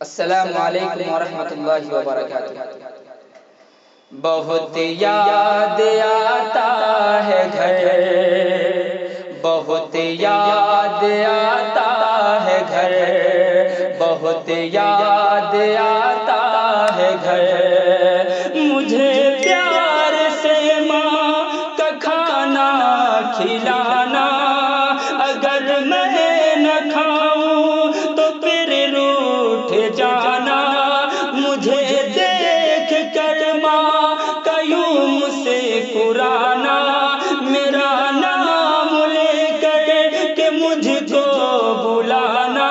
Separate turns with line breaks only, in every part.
السلام علیکم ورحمۃ اللہ وبرکاتہ۔ بہت یاد آتا ہے گھر، بہت یاد آتا ہے گھر، بہت یاد آتا ہے گھر۔ مجھے پیار سے ماں کا کھانا کھلانا، اگر میں نہ کھاؤں تو پھر روٹھ جانا۔ مجھے دیکھ کر ماں کا یوں مسکرانا، میرا نام لے کر کہ مجھ کو بلانا،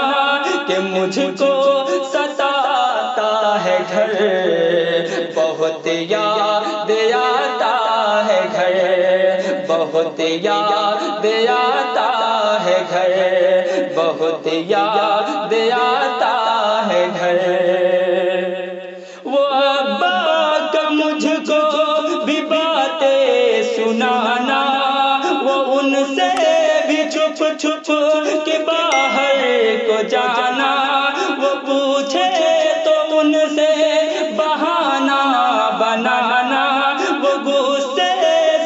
کہ مجھ کو ستاتا ہے گھر۔ بہت یاد آتا ہے گھر، بہت یاد آتا ہے گھر، بہت یاد آتا ہے گھر۔ وہ ابا کا مجھ کو بھی باتیں سنانا، وہ ان سے بھی چھپ چھپ کے باہر کو جانا۔ وہ پوچھے تو ان سے بہانہ بنانا، وہ غصے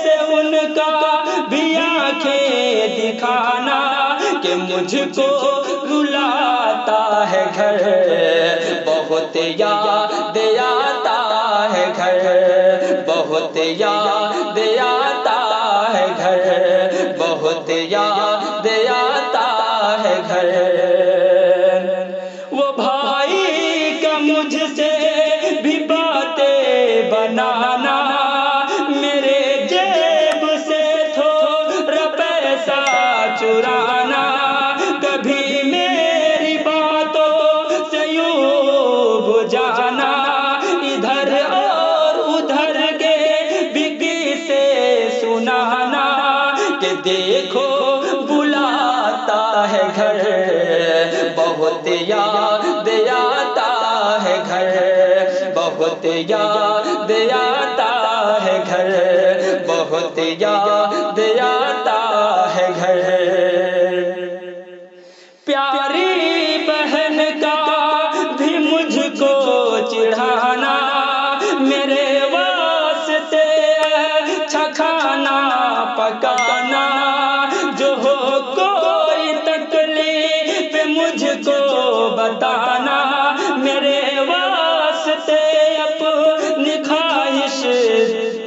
سے ان کا بھی آنکھیں دکھانا، کہ مجھ کو رلاتا ہے گھر۔ بہت یاد آتا ہے گھر، بہت یاد آتا ہے گھر، بہت یاد آتا ہے گھر۔ وہ بھائی کا مجھ سے بھی باتیں بنانا، میرے جیب سے تھوڑا پیسہ چرانا، کبھی میری باتوں سے یوں بجانا، ادھر اور ادھر کے بھی قصے سنانا، کہ دیکھو بلاتا ہے گھر۔ بہت یاد آتا ہے گھر، بہت یاد آتا ہے گھر، بہت یاد آتا ہے گھر۔ پیاری بہن کا بھی مجھ کو چڑھانا، میرے واسطے اچھا کھانا پکانا، جو ہو کوئی تکلیف مجھ کو بتانا، میرے واسطے اپنی خواہش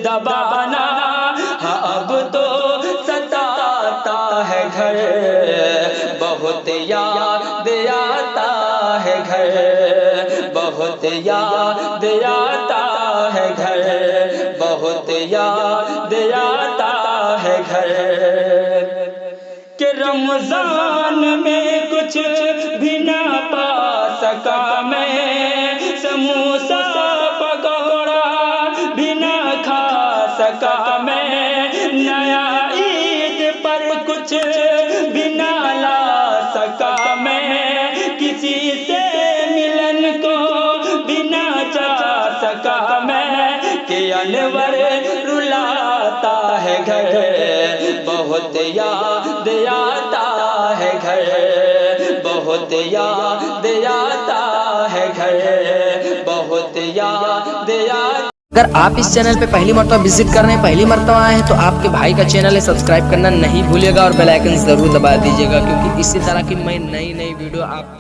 دبانا۔ ہاں اب تو ستاتا ہے گھر، بہت یاد آتا ہے گھر، بہت یاد آتا ہے گھر، بہت یاد آتا ہے گھر۔ کہ رمضان میں کچھ بھی نہ پا سکا میں، سموسہ پکوڑا بھی نہ کھا سکا میں، نیا عید پر کچھ بھی نہ لا سکا میں، کسی سے ملن کو بھی نہ جا سکا میں، کہ انور رلاتا ہے گھر۔ بہت یاد آتا ہے گھر، بہت یاد آتا ہے گھر، بہت یاد آتا۔
اگر آپ اس چینل پہ پہلی مرتبہ وزٹ کر رہے ہیں، پہلی مرتبہ آئے ہیں، تو آپ کے بھائی کا چینل ہے، سبسکرائب کرنا نہیں بھولیے گا اور بیل آئیکن ضرور دبا دیجیے گا، کیونکہ اسی طرح کی میں نئی ویڈیو آپ